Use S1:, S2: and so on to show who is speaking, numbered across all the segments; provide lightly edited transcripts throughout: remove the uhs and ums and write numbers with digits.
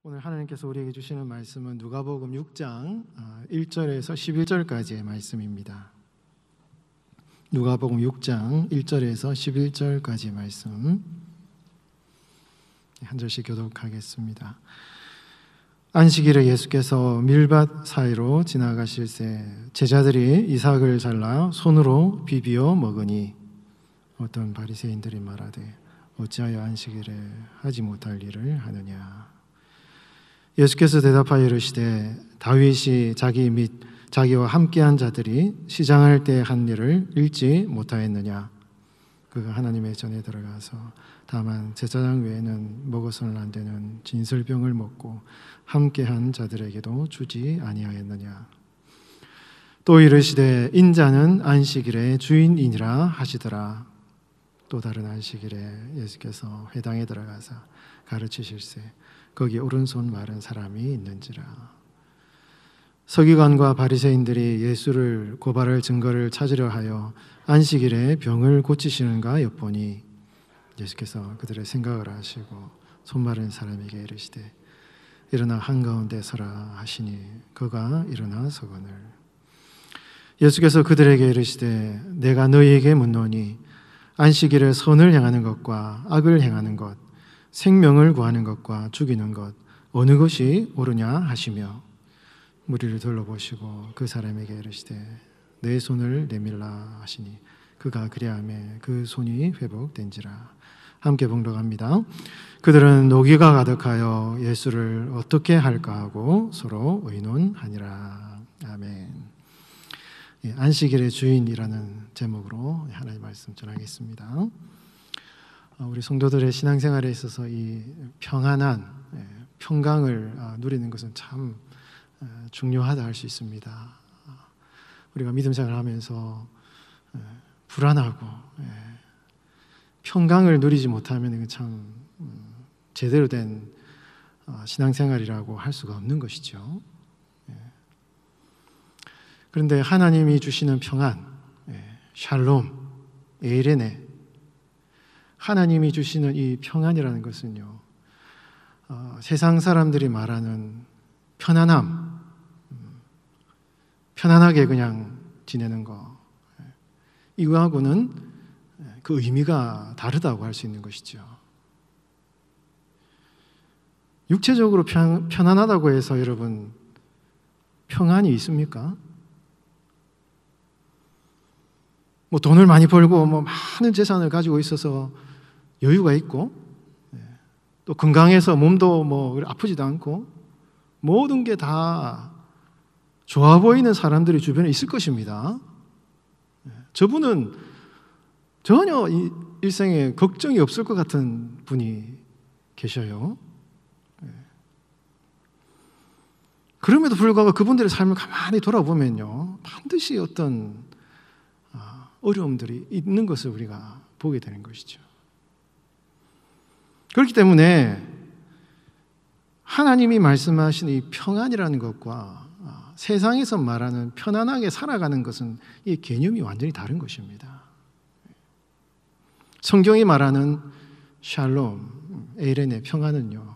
S1: 오늘 하나님께서 우리에게 주시는 말씀은 누가복음 6장 1절에서 11절까지의 말씀입니다. 누가복음 6장 1절에서 11절까지의 말씀 한 절씩 교독하겠습니다. 안식일에 예수께서 밀밭 사이로 지나가실새 제자들이 이삭을 잘라 손으로 비비어 먹으니 어떤 바리새인들이 말하되 어찌하여 안식일에 하지 못할 일을 하느냐. 예수께서 대답하여 이르시되 다윗이 자기 및 자기와 함께한 자들이 시장할 때 한 일을 읽지 못하였느냐. 그가 하나님의 전에 들어가서 다만 제사장 외에는 먹어서는 안 되는 진설병을 먹고 함께한 자들에게도 주지 아니하였느냐. 또 이르시되 인자는 안식일의 주인이니라 하시더라. 또 다른 안식일에 예수께서 회당에 들어가서 가르치실세 거기 오른손 마른 사람이 있는지라. 서기관과 바리새인들이 예수를 고발할 증거를 찾으려 하여 안식일에 병을 고치시는가 엿보니 예수께서 그들의 생각을 아시고 손 마른 사람에게 이르시되 일어나 한가운데 서라 하시니 그가 일어나 서거늘. 예수께서 그들에게 이르시되 내가 너희에게 묻노니 안식일에 선을 행하는 것과 악을 행하는 것, 생명을 구하는 것과 죽이는 것 어느 것이 옳으냐 하시며 무리를 둘러보시고 그 사람에게 이르시되 내 손을 내밀라 하시니 그가 그리하매 그 손이 회복된지라. 함께 봉독합니다. 그들은 노기가 가득하여 예수를 어떻게 할까 하고 서로 의논하니라. 아멘. 안식일의 주인이라는 제목으로 하나님의 말씀 전하겠습니다. 우리 성도들의 신앙생활에 있어서 이 평안한 평강을 누리는 것은 참 중요하다 할 수 있습니다. 우리가 믿음 생활하면서 불안하고 평강을 누리지 못하면 참 제대로 된 신앙생활이라고 할 수가 없는 것이죠. 그런데 하나님이 주시는 평안, 샬롬, 에이레네, 하나님이 주시는 이 평안이라는 것은요, 세상 사람들이 말하는 편안함, 편안하게 그냥 지내는 거, 이거하고는 그 의미가 다르다고 할 수 있는 것이죠. 육체적으로 편안하다고 해서 여러분 평안이 있습니까? 뭐 돈을 많이 벌고 뭐 많은 재산을 가지고 있어서 여유가 있고 또 건강해서 몸도 뭐 아프지도 않고 모든 게 다 좋아 보이는 사람들이 주변에 있을 것입니다. 저분은 전혀 일생에 걱정이 없을 것 같은 분이 계셔요. 그럼에도 불구하고 그분들의 삶을 가만히 돌아보면요, 반드시 어떤 어려움들이 있는 것을 우리가 보게 되는 것이죠. 그렇기 때문에 하나님이 말씀하신 이 평안이라는 것과 세상에서 말하는 편안하게 살아가는 것은 이 개념이 완전히 다른 것입니다. 성경이 말하는 샬롬, 에이레네, 평안은요,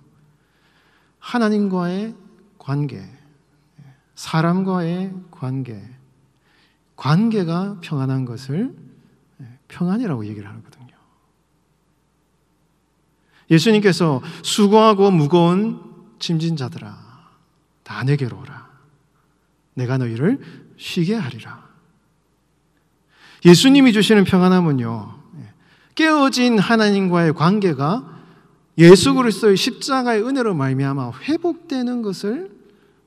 S1: 하나님과의 관계, 사람과의 관계, 관계가 평안한 것을 평안이라고 얘기를 하거든요. 예수님께서 수고하고 무거운 짐진 자들아 다 내게로 오라. 내가 너희를 쉬게 하리라. 예수님이 주시는 평안함은요, 깨어진 하나님과의 관계가 예수 그리스도의 십자가의 은혜로 말미암아 회복되는 것을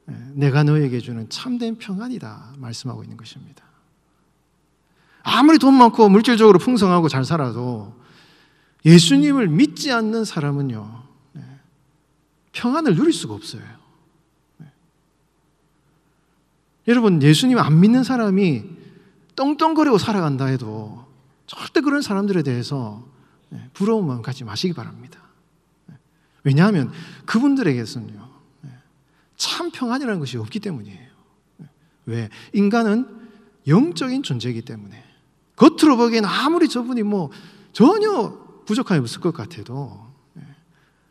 S1: 내가 너에게 주는 참된 평안이다 말씀하고 있는 것입니다. 아무리 돈 많고 물질적으로 풍성하고 잘 살아도 예수님을 믿지 않는 사람은요, 평안을 누릴 수가 없어요. 여러분, 예수님 안 믿는 사람이 떵떵거리고 살아간다 해도 절대 그런 사람들에 대해서 부러운 마음 갖지 마시기 바랍니다. 왜냐하면 그분들에게서는요, 참 평안이라는 것이 없기 때문이에요. 왜? 인간은 영적인 존재이기 때문에 겉으로 보기에는 아무리 저분이 뭐 전혀 부족함이 없을 것 같아도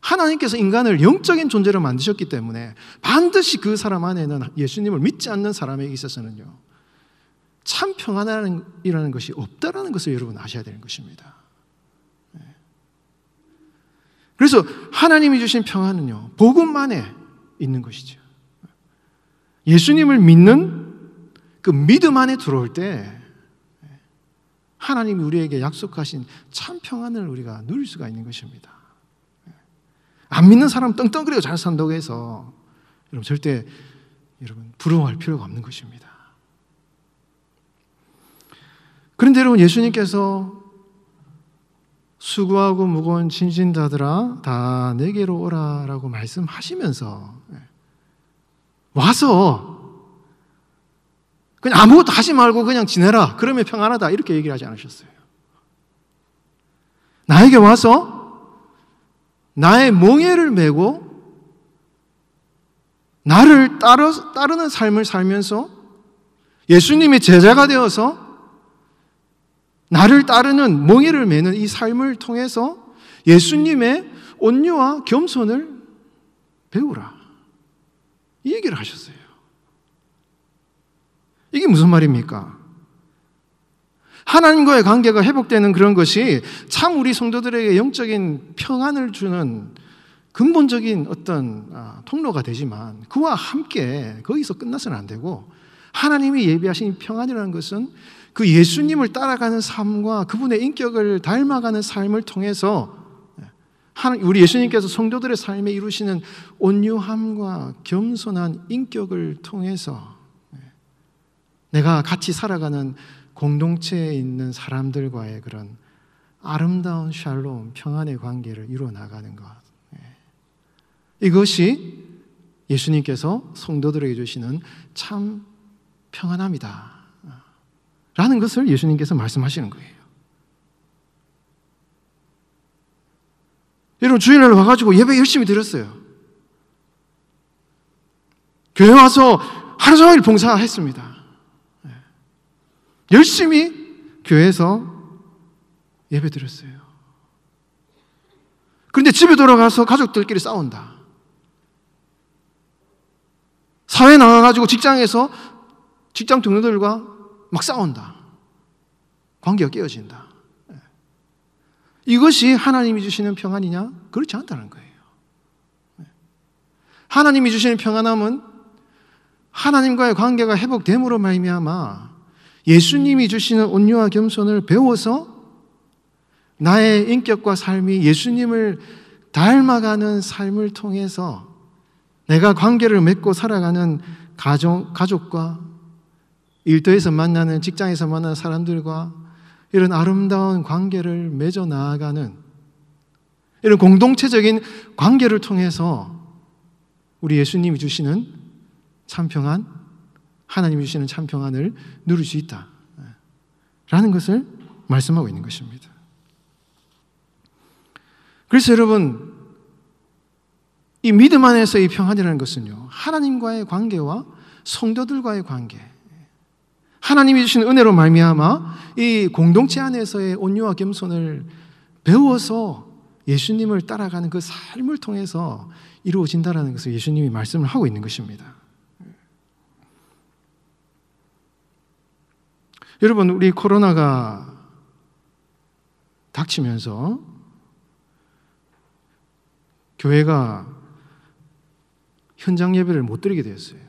S1: 하나님께서 인간을 영적인 존재로 만드셨기 때문에 반드시 그 사람 안에는 예수님을 믿지 않는 사람에게 있어서는요, 참 평안이라는 것이 없다라는 것을 여러분 아셔야 되는 것입니다. 그래서 하나님이 주신 평안은요, 복음 안에 있는 것이죠. 예수님을 믿는 그 믿음 안에 들어올 때 하나님이 우리에게 약속하신 참 평안을 우리가 누릴 수가 있는 것입니다. 안 믿는 사람 떵떵거리고 잘 산다고 해서 여러분 절대 부러워할 필요가 없는 것입니다. 그런데 여러분, 예수님께서 수고하고 무거운 짐진 자들아 다 내게로 오라라고 말씀하시면서 와서 그냥 아무것도 하지 말고 그냥 지내라, 그러면 평안하다, 이렇게 얘기를 하지 않으셨어요. 나에게 와서 나의 멍에를 메고 나를 따르는 삶을 살면서 예수님의 제자가 되어서 나를 따르는 멍에를 메는 이 삶을 통해서 예수님의 온유와 겸손을 배우라, 이 얘기를 하셨어요. 이게 무슨 말입니까? 하나님과의 관계가 회복되는 그런 것이 참 우리 성도들에게 영적인 평안을 주는 근본적인 어떤 통로가 되지만, 그와 함께 거기서 끝나서는 안 되고, 하나님이 예비하신 평안이라는 것은 그 예수님을 따라가는 삶과 그분의 인격을 닮아가는 삶을 통해서 우리 예수님께서 성도들의 삶에 이루시는 온유함과 겸손한 인격을 통해서 내가 같이 살아가는 공동체에 있는 사람들과의 그런 아름다운 샬롬, 평안의 관계를 이루어 나가는 것, 이것이 예수님께서 성도들에게 주시는 참 평안함이다 라는 것을 예수님께서 말씀하시는 거예요. 여러분, 주일날 와가지고 예배 열심히 드렸어요. 교회 와서 하루 종일 봉사했습니다. 열심히 교회에서 예배 드렸어요. 그런데 집에 돌아가서 가족들끼리 싸운다. 사회 나가가지고 직장에서 직장 동료들과 막 싸운다. 관계가 깨어진다. 이것이 하나님이 주시는 평안이냐? 그렇지 않다는 거예요. 하나님이 주시는 평안함은 하나님과의 관계가 회복됨으로 말미암아 예수님이 주시는 온유와 겸손을 배워서 나의 인격과 삶이 예수님을 닮아가는 삶을 통해서 내가 관계를 맺고 살아가는 가족과 일터에서 만나는, 직장에서 만나는 사람들과 이런 아름다운 관계를 맺어 나아가는 이런 공동체적인 관계를 통해서 우리 예수님이 주시는 참 평안, 하나님이 주시는 참 평안을 누릴 수 있다 라는 것을 말씀하고 있는 것입니다. 그래서 여러분, 이 믿음 안에서 이 평안이라는 것은요, 하나님과의 관계와 성도들과의 관계, 하나님이 주신 은혜로 말미암아 이 공동체 안에서의 온유와 겸손을 배워서 예수님을 따라가는 그 삶을 통해서 이루어진다는 것을 예수님이 말씀을 하고 있는 것입니다. 여러분, 우리 코로나가 닥치면서 교회가 현장 예배를 못 드리게 되었어요.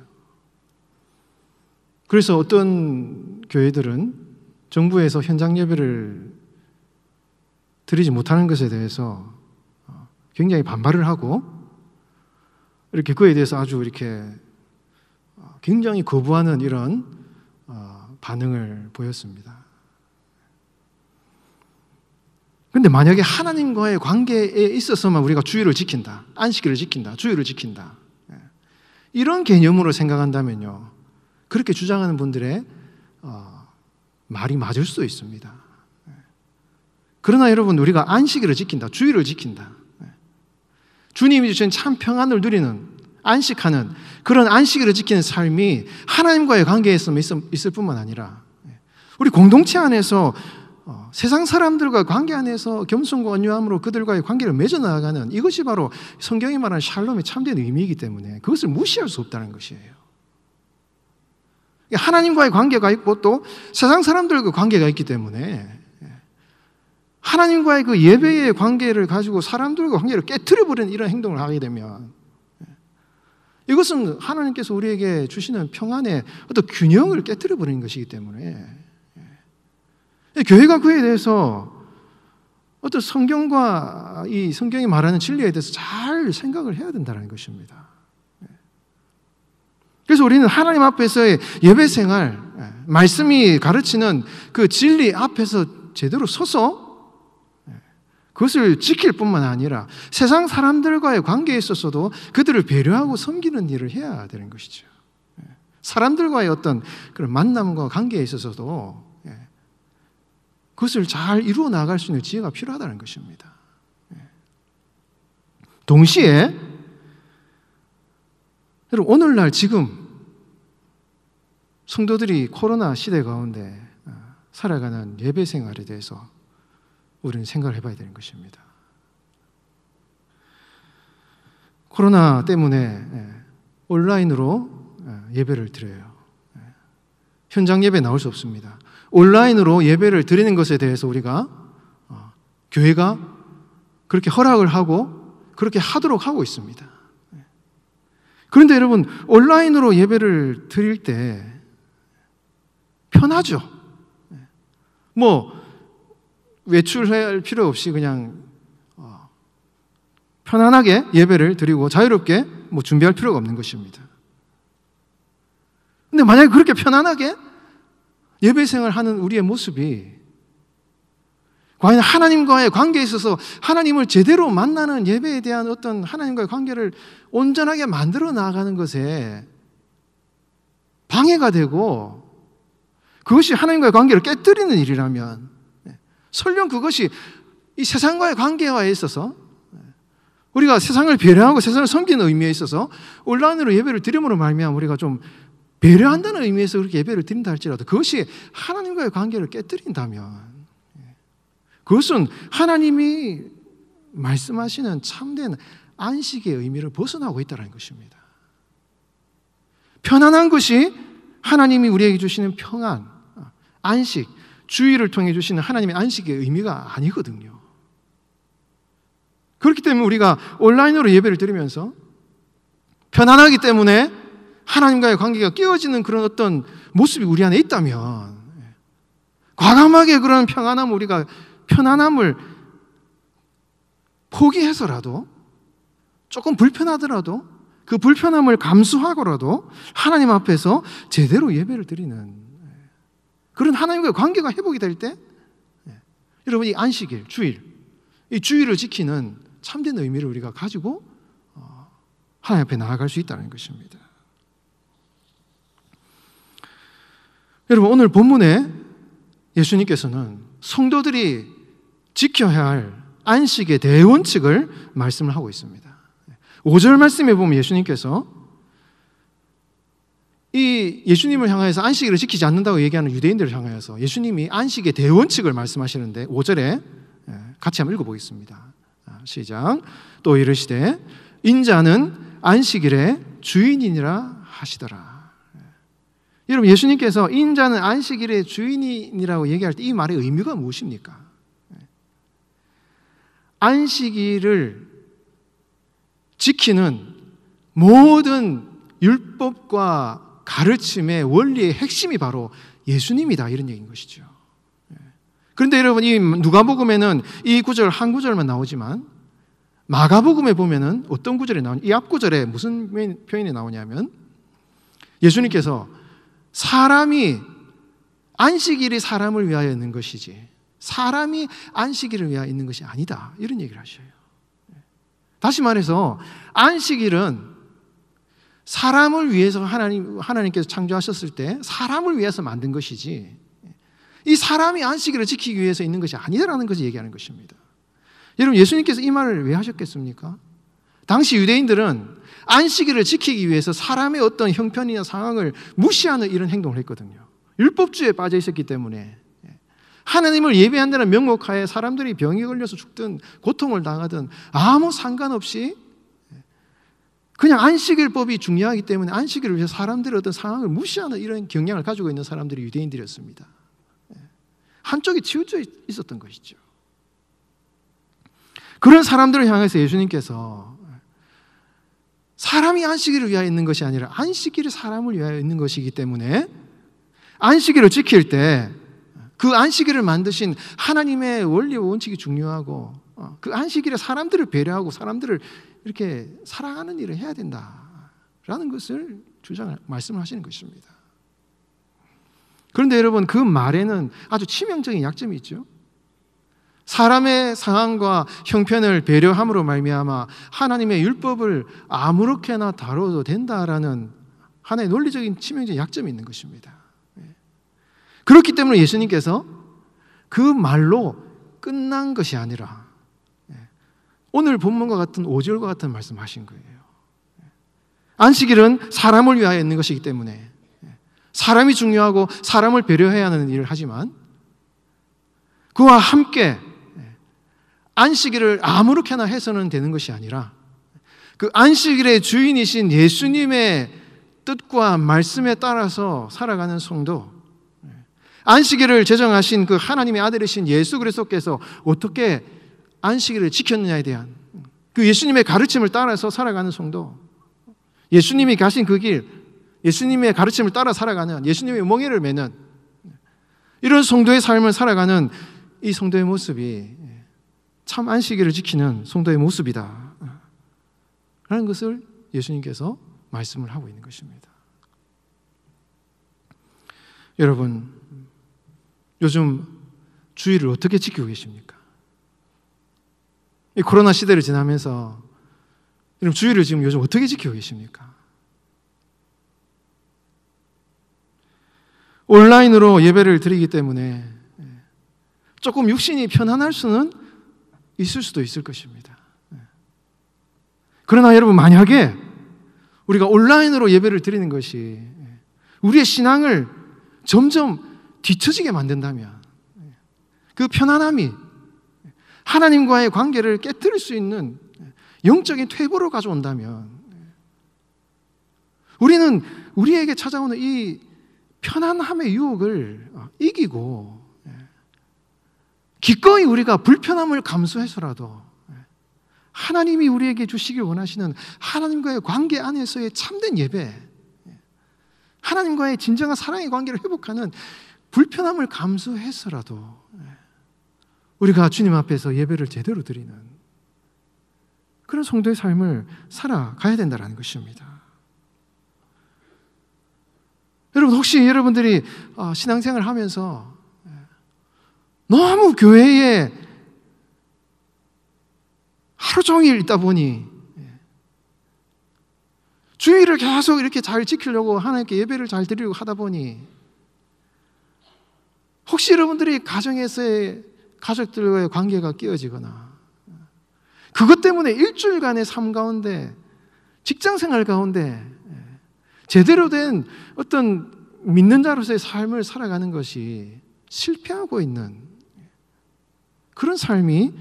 S1: 그래서 어떤 교회들은 정부에서 현장 예배를 드리지 못하는 것에 대해서 굉장히 반발을 하고 이렇게 그에 대해서 아주 이렇게 굉장히 거부하는 이런 반응을 보였습니다. 그런데 만약에 하나님과의 관계에 있어서만 우리가 주의를 지킨다, 안식일을 지킨다, 주의를 지킨다, 이런 개념으로 생각한다면요, 그렇게 주장하는 분들의 말이 맞을 수도 있습니다. 그러나 여러분, 우리가 안식일을 지킨다, 주의를 지킨다, 주님이 주신 참 평안을 누리는, 안식하는 그런 안식일을 지키는 삶이 하나님과의 관계에 있을 뿐만 아니라 우리 공동체 안에서 세상 사람들과 관계 안에서 겸손과 온유함으로 그들과의 관계를 맺어 나가는 이것이 바로 성경이 말하는 샬롬의 참된 의미이기 때문에 그것을 무시할 수 없다는 것이에요. 하나님과의 관계가 있고 또 세상 사람들과 관계가 있기 때문에 하나님과의 그 예배의 관계를 가지고 사람들과 관계를 깨트려버리는 이런 행동을 하게 되면 이것은 하나님께서 우리에게 주시는 평안의 어떤 균형을 깨트려버리는 것이기 때문에 교회가 그에 대해서 어떤 성경과 이 성경이 말하는 진리에 대해서 잘 생각을 해야 된다는 것입니다. 그래서 우리는 하나님 앞에서의 예배 생활, 말씀이 가르치는 그 진리 앞에서 제대로 서서 그것을 지킬 뿐만 아니라 세상 사람들과의 관계에 있어서도 그들을 배려하고 섬기는 일을 해야 되는 것이죠. 사람들과의 어떤 그런 만남과 관계에 있어서도 그것을 잘 이루어 나갈 수 있는 지혜가 필요하다는 것입니다. 동시에 여러분, 오늘날 지금 성도들이 코로나 시대 가운데 살아가는 예배 생활에 대해서 우리는 생각을 해봐야 되는 것입니다. 코로나 때문에 온라인으로 예배를 드려요. 현장 예배 나올 수 없습니다. 온라인으로 예배를 드리는 것에 대해서 우리가 교회가 그렇게 허락을 하고 그렇게 하도록 하고 있습니다. 그런데 여러분, 온라인으로 예배를 드릴 때 편하죠. 외출할 필요 없이 그냥 편안하게 예배를 드리고 자유롭게 준비할 필요가 없는 것입니다. 근데 만약에 그렇게 편안하게 예배 생활하는 우리의 모습이 과연 하나님과의 관계에 있어서 하나님을 제대로 만나는 예배에 대한 어떤 하나님과의 관계를 온전하게 만들어 나가는 것에 방해가 되고 그것이 하나님과의 관계를 깨뜨리는 일이라면 설령 그것이 이 세상과의 관계에 있어서 우리가 세상을 배려하고 세상을 섬기는 의미에 있어서 온라인으로 예배를 드림으로 말미암아 우리가 좀 배려한다는 의미에서 그렇게 예배를 드린다 할지라도 그것이 하나님과의 관계를 깨뜨린다면 그것은 하나님이 말씀하시는 참된 안식의 의미를 벗어나고 있다는 것입니다. 편안한 것이 하나님이 우리에게 주시는 평안, 안식, 주의를 통해 주시는 하나님의 안식의 의미가 아니거든요. 그렇기 때문에 우리가 온라인으로 예배를 드리면서 편안하기 때문에 하나님과의 관계가 깨어지는 그런 어떤 모습이 우리 안에 있다면 과감하게 그런 우리가 편안함을 포기해서라도 조금 불편하더라도 그 불편함을 감수하고라도 하나님 앞에서 제대로 예배를 드리는 그런 하나님과의 관계가 회복이 될 때 여러분 이 안식일, 주일, 이 주일을 지키는 참된 의미를 우리가 가지고 하나님 앞에 나아갈 수 있다는 것입니다. 여러분 오늘 본문에 예수님께서는 성도들이 지켜야 할 안식의 대원칙을 말씀을 하고 있습니다. 5절 말씀에 보면 예수님께서 이 예수님을 향해서 안식일을 지키지 않는다고 얘기하는 유대인들을 향해서 예수님이 안식의 대원칙을 말씀하시는데 5절에 같이 한번 읽어보겠습니다. 시작. 또 이르시되 인자는 안식일의 주인이니라 하시더라. 여러분 예수님께서 인자는 안식일의 주인이라고 얘기할 때 이 말의 의미가 무엇입니까? 안식일을 지키는 모든 율법과 가르침의 원리의 핵심이 바로 예수님이다 이런 얘기인 것이죠. 그런데 여러분 이 누가복음에는 이 구절 한 구절만 나오지만 마가복음에 보면은 어떤 구절이 나오냐? 이 앞구절에 무슨 표현이 나오냐면 예수님께서 안식일이 사람을 위하여 있는 것이지 사람이 안식일을 위하여 있는 것이 아니다 이런 얘기를 하셔요. 다시 말해서 안식일은 사람을 위해서 하나님께서 창조하셨을 때 사람을 위해서 만든 것이지 이 사람이 안식일을 지키기 위해서 있는 것이 아니다라는 것을 얘기하는 것입니다. 여러분 예수님께서 이 말을 왜 하셨겠습니까? 당시 유대인들은 안식일을 지키기 위해서 사람의 어떤 형편이나 상황을 무시하는 이런 행동을 했거든요. 율법주의에 빠져 있었기 때문에 하나님을 예배한다는 명목하에 사람들이 병이 걸려서 죽든 고통을 당하든 아무 상관없이 그냥 안식일법이 중요하기 때문에 안식일을 위해서 사람들의 어떤 상황을 무시하는 이런 경향을 가지고 있는 사람들이 유대인들이었습니다. 한쪽이 치우쳐 있었던 것이죠. 그런 사람들을 향해서 예수님께서 사람이 안식일을 위하여 있는 것이 아니라 안식일이 사람을 위하여 있는 것이기 때문에 안식일을 지킬 때 그 안식일을 만드신 하나님의 원리와 원칙이 중요하고 그 안식일에 사람들을 배려하고 사람들을 이렇게 사랑하는 일을 해야 된다라는 것을 말씀을 하시는 것입니다. 그런데 여러분, 그 말에는 아주 치명적인 약점이 있죠. 사람의 상황과 형편을 배려함으로 말미암아 하나님의 율법을 아무렇게나 다뤄도 된다라는 하나의 논리적인 치명적인 약점이 있는 것입니다. 그렇기 때문에 예수님께서 그 말로 끝난 것이 아니라 오늘 본문과 같은 5절과 같은 말씀하신 거예요. 안식일은 사람을 위하여 있는 것이기 때문에 사람이 중요하고 사람을 배려해야 하는 일을 하지만 그와 함께 안식일을 아무렇게나 해서는 되는 것이 아니라 그 안식일의 주인이신 예수님의 뜻과 말씀에 따라서 살아가는 성도, 안식일을 제정하신 그 하나님의 아들이신 예수 그리스도께서 어떻게 안식일을 지켰느냐에 대한 그 예수님의 가르침을 따라서 살아가는 성도, 예수님이 가신 그 길, 예수님의 가르침을 따라 살아가는, 예수님의 멍에를 매는 이런 성도의 삶을 살아가는 이 성도의 모습이 참 안식일을 지키는 성도의 모습이다 라는 것을 예수님께서 말씀을 하고 있는 것입니다. 여러분, 요즘 주일을 어떻게 지키고 계십니까? 이 코로나 시대를 지나면서 여러분, 주일을 지금 요즘 어떻게 지키고 계십니까? 온라인으로 예배를 드리기 때문에 조금 육신이 편안할 수는 있을 수도 있을 것입니다. 그러나 여러분, 만약에 우리가 온라인으로 예배를 드리는 것이 우리의 신앙을 점점 뒤처지게 만든다면, 그 편안함이 하나님과의 관계를 깨뜨릴 수 있는 영적인 퇴보를 가져온다면, 우리는 우리에게 찾아오는 이 편안함의 유혹을 이기고 기꺼이 우리가 불편함을 감수해서라도 하나님이 우리에게 주시길 원하시는 하나님과의 관계 안에서의 참된 예배, 하나님과의 진정한 사랑의 관계를 회복하는 불편함을 감수해서라도 우리가 주님 앞에서 예배를 제대로 드리는 그런 성도의 삶을 살아가야 된다는 것입니다. 여러분, 혹시 여러분들이 신앙생활을 하면서 너무 교회에 하루 종일 있다 보니 주일을 계속 이렇게 잘 지키려고 하나님께 예배를 잘 드리려고 하다 보니 혹시 여러분들이 가정에서의 가족들과의 관계가 깨어지거나 그것 때문에 일주일간의 삶 가운데, 직장생활 가운데 제대로 된 어떤 믿는 자로서의 삶을 살아가는 것이 실패하고 있는 그런 삶이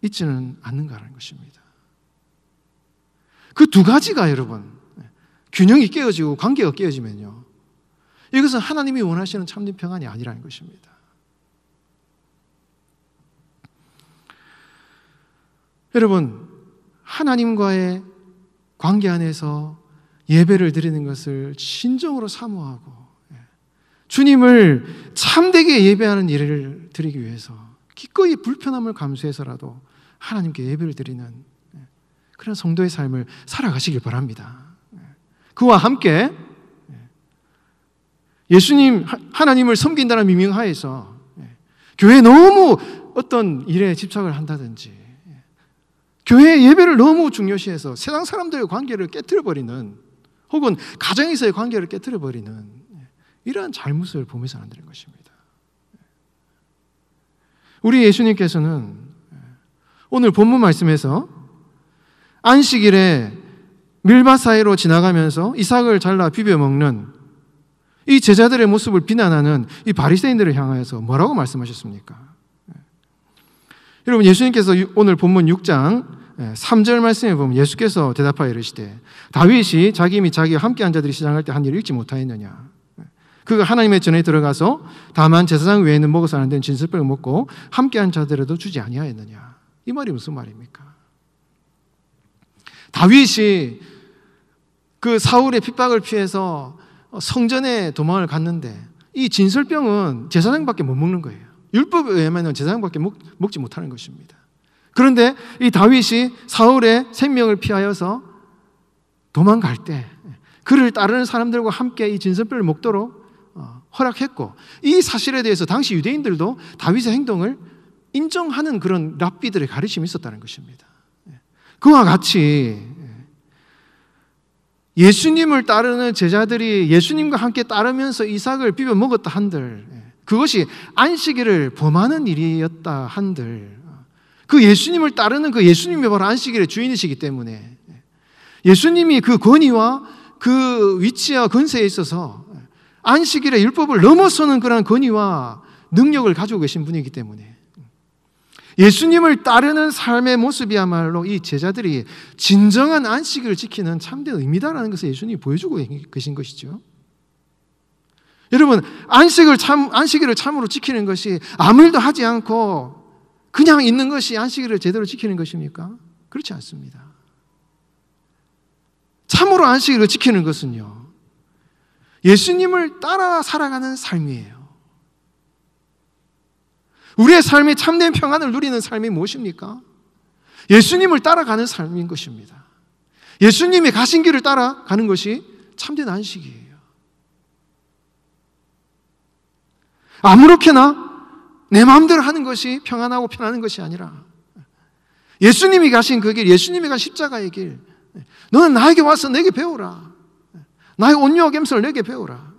S1: 있지는 않는가라는 것입니다. 그 두 가지가 여러분, 균형이 깨어지고 관계가 깨어지면요, 이것은 하나님이 원하시는 참된 평안이 아니라는 것입니다. 여러분, 하나님과의 관계 안에서 예배를 드리는 것을 진정으로 사모하고 주님을 참되게 예배하는 일을 드리기 위해서 기꺼이 불편함을 감수해서라도 하나님께 예배를 드리는 그런 성도의 삶을 살아가시길 바랍니다. 그와 함께 예수님, 하나님을 섬긴다는 미명하에서 교회에 너무 어떤 일에 집착을 한다든지 교회 예배를 너무 중요시해서 세상 사람들의 관계를 깨트려버리는, 혹은 가정에서의 관계를 깨트려버리는 이러한 잘못을 보면서 안 되는 것입니다. 우리 예수님께서는 오늘 본문 말씀에서 안식일에 밀밭 사이로 지나가면서 이삭을 잘라 비벼 먹는 이 제자들의 모습을 비난하는 이 바리새인들을 향하여서 뭐라고 말씀하셨습니까? 여러분, 예수님께서 오늘 본문 6장 3절 말씀에 보면 예수께서 대답하여 이르시되 다윗이 자기 및 자기와 함께한 자들이 시장할 때 한 일을 읽지 못하였느냐? 그가 하나님의 전에 들어가서 다만 제사장 외에는 먹어서 안 되는 진설병을 먹고 함께한 자들에도 주지 아니하였느냐? 이 말이 무슨 말입니까? 다윗이 그 사울의 핍박을 피해서 성전에 도망을 갔는데 이 진설병은 제사장밖에 못 먹는 거예요. 율법에 의하면 제사장밖에 먹지 못하는 것입니다. 그런데 이 다윗이 사울의 생명을 피하여서 도망갈 때 그를 따르는 사람들과 함께 이 진설병을 먹도록 허락했고, 이 사실에 대해서 당시 유대인들도 다윗의 행동을 인정하는 그런 랍비들의 가르침이 있었다는 것입니다. 그와 같이 예수님을 따르는 제자들이 예수님과 함께 따르면서 이삭을 비벼 먹었다 한들, 그것이 안식일을 범하는 일이었다 한들, 그 예수님을 따르는 그 예수님이 바로 안식일의 주인이시기 때문에 예수님이 그 권위와 그 위치와 권세에 있어서 안식일의 율법을 넘어서는 그런 권위와 능력을 가지고 계신 분이기 때문에 예수님을 따르는 삶의 모습이야말로 이 제자들이 진정한 안식일을 지키는 참된 의미다라는 것을 예수님이 보여주고 계신 것이죠. 여러분, 안식일을 참으로 지키는 것이 아무 일도 하지 않고 그냥 있는 것이 안식일을 제대로 지키는 것입니까? 그렇지 않습니다. 참으로 안식일을 지키는 것은요, 예수님을 따라 살아가는 삶이에요. 우리의 삶이 참된 평안을 누리는 삶이 무엇입니까? 예수님을 따라가는 삶인 것입니다. 예수님이 가신 길을 따라가는 것이 참된 안식이에요. 아무렇게나 내 마음대로 하는 것이 평안하고 편안한 것이 아니라 예수님이 가신 그 길, 예수님이 간 십자가의 길, 너는 나에게 와서 내게 배우라. 나의 온유와 겸손을 내게 배우라.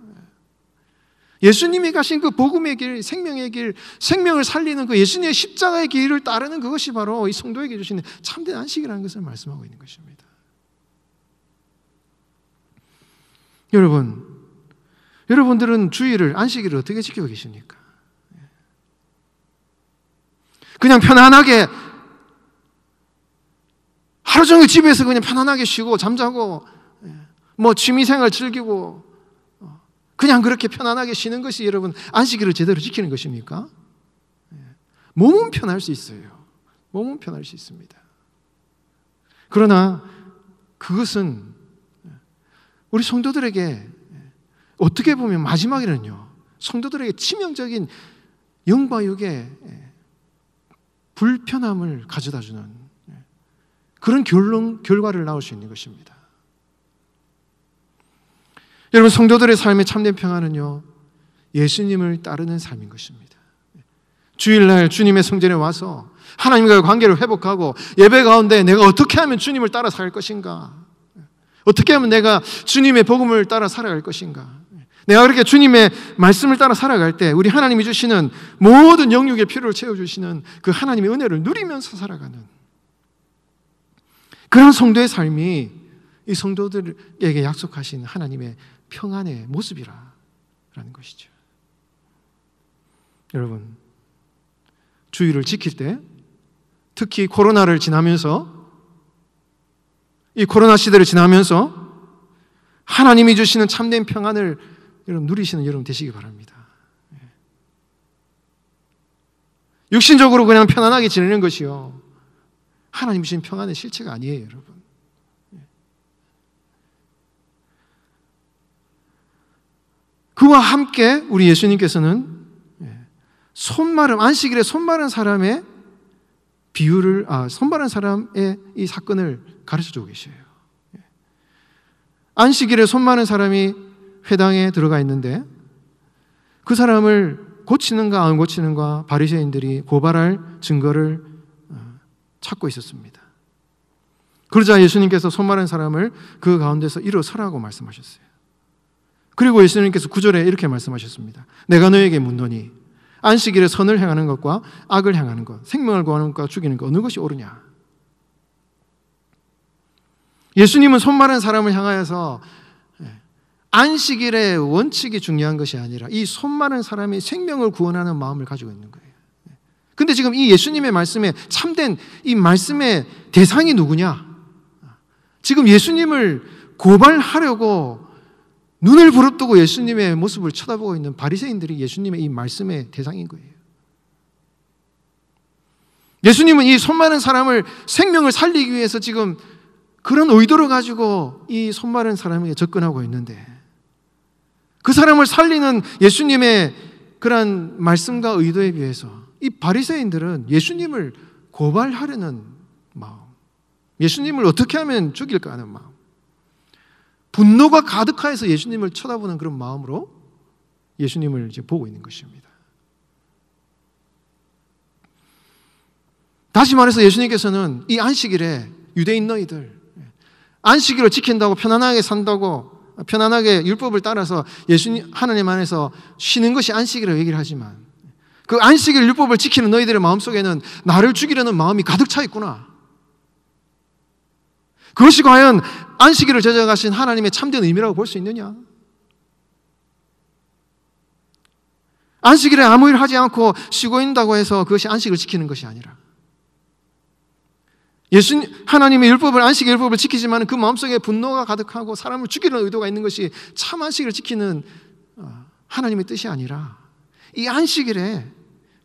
S1: 예수님이 가신 그 복음의 길, 생명의 길, 생명을 살리는 그 예수님의 십자가의 길을 따르는 그것이 바로 이 성도에게 주시는 참된 안식이라는 것을 말씀하고 있는 것입니다. 여러분들은 주일을, 안식일을 어떻게 지키고 계십니까? 그냥 편안하게 하루 종일 집에서 그냥 편안하게 쉬고 잠자고 뭐 취미생활 즐기고 그냥 그렇게 편안하게 쉬는 것이 여러분 안식일을 제대로 지키는 것입니까? 몸은 편할 수 있어요. 몸은 편할 수 있습니다. 그러나 그것은 우리 성도들에게 어떻게 보면 마지막에는요, 성도들에게 치명적인 영과 육의 불편함을 가져다주는 그런 결과를 낳을 수 있는 것입니다. 여러분, 성도들의 삶의 참된 평안은요, 예수님을 따르는 삶인 것입니다. 주일날 주님의 성전에 와서 하나님과의 관계를 회복하고 예배 가운데 내가 어떻게 하면 주님을 따라 살 것인가, 어떻게 하면 내가 주님의 복음을 따라 살아갈 것인가, 내가 그렇게 주님의 말씀을 따라 살아갈 때 우리 하나님이 주시는 모든 영육의 필요를 채워주시는 그 하나님의 은혜를 누리면서 살아가는 그런 성도의 삶이 이 성도들에게 약속하신 하나님의 평안의 모습이라는 것이죠. 여러분, 주일을 지킬 때, 특히 코로나를 지나면서, 이 코로나 시대를 지나면서 하나님이 주시는 참된 평안을 여러분 누리시는 여러분 되시기 바랍니다. 육신적으로 그냥 편안하게 지내는 것이요, 하나님 주신 평안의 실체가 아니에요, 여러분. 그와 함께 우리 예수님께서는 손마름, 안식일에 손마른 사람의 비유를, 손마른 사람의 이 사건을 가르쳐주고 계셔요. 안식일에 손마른 사람이 회당에 들어가 있는데 그 사람을 고치는가 안 고치는가 바리새인들이 고발할 증거를 찾고 있었습니다. 그러자 예수님께서 손마른 사람을 그 가운데서 일어서라고 말씀하셨어요. 그리고 예수님께서 9절에 이렇게 말씀하셨습니다. 내가 너에게 묻노니 안식일에 선을 행하는 것과 악을 행하는 것, 생명을 구하는 것과 죽이는 것, 어느 것이 옳으냐? 예수님은 손마른 사람을 향하여서 안식일의 원칙이 중요한 것이 아니라 이 손 마른 사람이 생명을 구원하는 마음을 가지고 있는 거예요. 근데 지금 이 예수님의 말씀에 참된 이 말씀의 대상이 누구냐? 지금 예수님을 고발하려고 눈을 부릅뜨고 예수님의 모습을 쳐다보고 있는 바리새인들이 예수님의 이 말씀의 대상인 거예요. 예수님은 이 손 마른 사람을 생명을 살리기 위해서 지금 그런 의도를 가지고 이 손 마른 사람에게 접근하고 있는데, 그 사람을 살리는 예수님의 그런 말씀과 의도에 비해서 이 바리새인들은 예수님을 고발하려는 마음, 예수님을 어떻게 하면 죽일까 하는 마음, 분노가 가득하여서 예수님을 쳐다보는 그런 마음으로 예수님을 이제 보고 있는 것입니다. 다시 말해서 예수님께서는 이 안식일에 유대인 너희들 안식일을 지킨다고 편안하게 산다고, 편안하게 율법을 따라서 예수님 하나님 안에서 쉬는 것이 안식이라고 얘기를 하지만, 그 안식일 율법을 지키는 너희들의 마음속에는 나를 죽이려는 마음이 가득 차 있구나. 그것이 과연 안식일을 제정하신 하나님의 참된 의미라고 볼 수 있느냐? 안식일에 아무 일 하지 않고 쉬고 있다고 해서 그것이 안식을 지키는 것이 아니라, 하나님의 율법을, 안식의 율법을 지키지만 그 마음속에 분노가 가득하고 사람을 죽이려는 의도가 있는 것이 참 안식을 지키는 하나님의 뜻이 아니라, 이 안식일에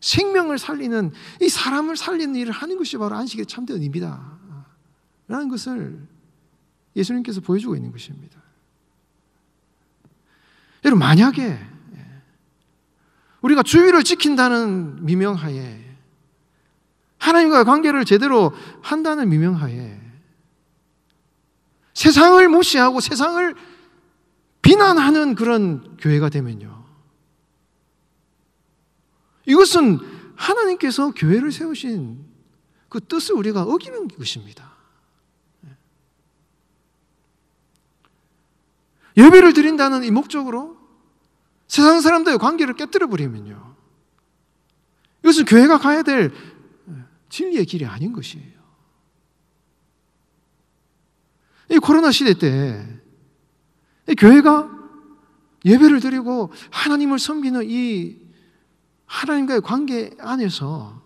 S1: 생명을 살리는, 이 사람을 살리는 일을 하는 것이 바로 안식의 참된 의미다 라는 것을 예수님께서 보여주고 있는 것입니다. 여러분, 만약에 우리가 주의를 지킨다는 미명하에, 하나님과의 관계를 제대로 한다는 미명하에 세상을 무시하고 세상을 비난하는 그런 교회가 되면요, 이것은 하나님께서 교회를 세우신 그 뜻을 우리가 어기는 것입니다. 예배를 드린다는 이 목적으로 세상 사람들의 관계를 깨뜨려 버리면요, 이것은 교회가 가야 될 진리의 길이 아닌 것이에요. 이 코로나 시대 때 이 교회가 예배를 드리고 하나님을 섬기는 이 하나님과의 관계 안에서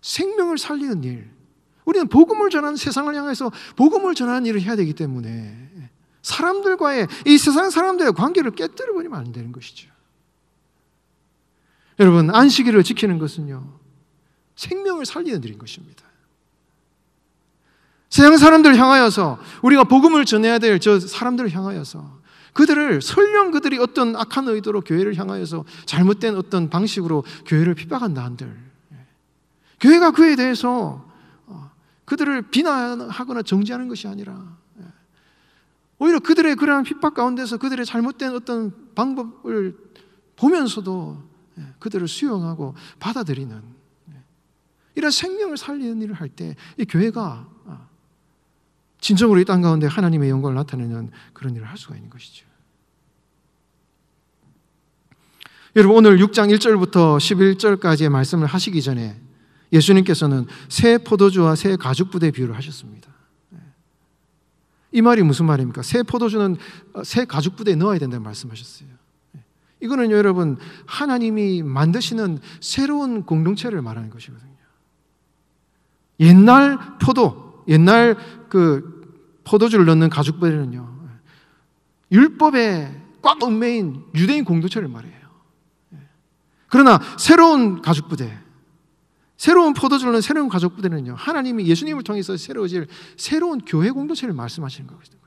S1: 생명을 살리는 일, 우리는 복음을 전하는, 세상을 향해서 복음을 전하는 일을 해야 되기 때문에 사람들과의, 이 세상 사람들의 관계를 깨뜨려 버리면 안 되는 것이죠. 여러분, 안식일을 지키는 것은요, 생명을 살리는 일인 것입니다. 세상 사람들을 향하여서, 우리가 복음을 전해야 될 저 사람들을 향하여서, 그들을 설령 그들이 어떤 악한 의도로 교회를 향하여서 잘못된 어떤 방식으로 교회를 핍박한다 한들, 교회가 그에 대해서 그들을 비난하거나 정죄하는 것이 아니라, 오히려 그들의 그러한 핍박 가운데서 그들의 잘못된 어떤 방법을 보면서도 그들을 수용하고 받아들이는 이런 생명을 살리는 일을 할 때 이 교회가 진정으로 이 땅 가운데 하나님의 영광을 나타내는 그런 일을 할 수가 있는 것이죠. 여러분, 오늘 6장 1절부터 11절까지의 말씀을 하시기 전에 예수님께서는 새 포도주와 새 가죽 부대 비유를 하셨습니다. 이 말이 무슨 말입니까? 새 포도주는 새 가죽 부대에 넣어야 된다는 말씀하셨어요. 이거는 여러분, 하나님이 만드시는 새로운 공동체를 말하는 것이거든요. 옛날 그 포도주를 넣는 가죽 부대는요, 율법에 꽉 얽매인 유대인 공동체를 말해요. 그러나 새로운 가죽 부대, 새로운 포도주를 넣는 새로운 가죽 부대는요, 하나님이 예수님을 통해서 세워질 새로운 교회 공동체를 말씀하시는 거거든요.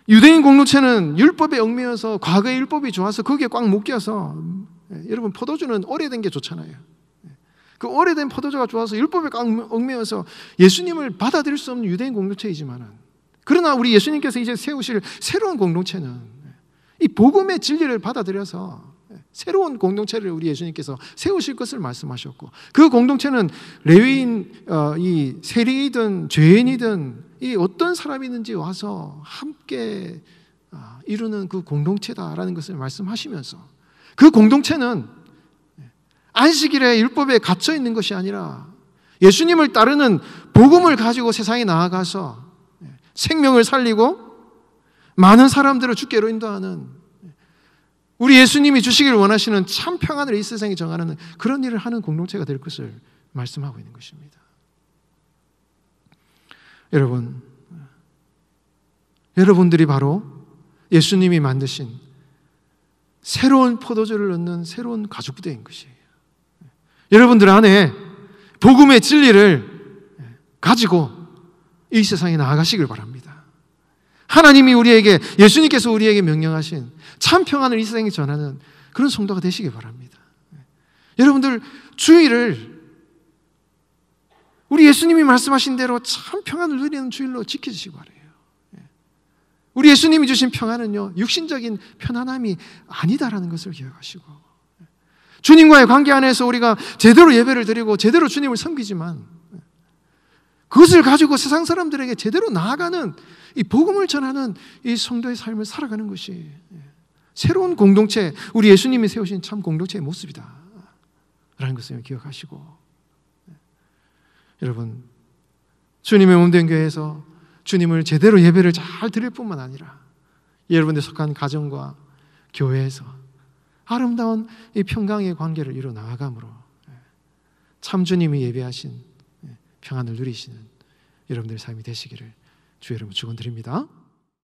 S1: 유대인 공동체는 율법에 얽매여서 과거의 율법이 좋아서 거기에 꽉 묶여서, 여러분, 포도주는 오래된 게 좋잖아요. 그 오래된 포도주가 좋아서 율법에 꽉 얽매여서 예수님을 받아들일 수 없는 유대인 공동체이지만은, 그러나 우리 예수님께서 이제 세우실 새로운 공동체는 이 복음의 진리를 받아들여서 새로운 공동체를 우리 예수님께서 세우실 것을 말씀하셨고, 그 공동체는 레위인, 이 세리이든 죄인이든 이 어떤 사람이든지 와서 함께 이루는 그 공동체다라는 것을 말씀하시면서, 그 공동체는 안식일의 율법에 갇혀 있는 것이 아니라 예수님을 따르는 복음을 가지고 세상에 나아가서 생명을 살리고 많은 사람들을 주께로 인도하는, 우리 예수님이 주시길 원하시는 참 평안을 이 세상에 정하는 그런 일을 하는 공동체가 될 것을 말씀하고 있는 것입니다. 여러분들이 바로 예수님이 만드신 새로운 포도주를 얻는 새로운 가죽 부대인 것이에요. 여러분들 안에 복음의 진리를 가지고 이 세상에 나아가시길 바랍니다. 하나님이 우리에게, 예수님께서 우리에게 명령하신 참 평안을 이 세상에 전하는 그런 성도가 되시길 바랍니다. 여러분들 주일을 우리 예수님이 말씀하신 대로 참 평안을 누리는 주일로 지켜주시기 바라요. 우리 예수님이 주신 평안은요, 육신적인 편안함이 아니다라는 것을 기억하시고, 주님과의 관계 안에서 우리가 제대로 예배를 드리고 제대로 주님을 섬기지만 그것을 가지고 세상 사람들에게 제대로 나아가는 이 복음을 전하는 이 성도의 삶을 살아가는 것이 새로운 공동체, 우리 예수님이 세우신 참 공동체의 모습이다 라는 것을 기억하시고, 여러분, 주님의 몸된 교회에서 주님을 제대로 예배를 잘 드릴 뿐만 아니라 여러분들 속한 가정과 교회에서 아름다운 이 평강의 관계를 이뤄 나아감으로 참 주님이 예배하신 평안을 누리시는 여러분들의 삶이 되시기를 주의 이름으로 축원드립니다.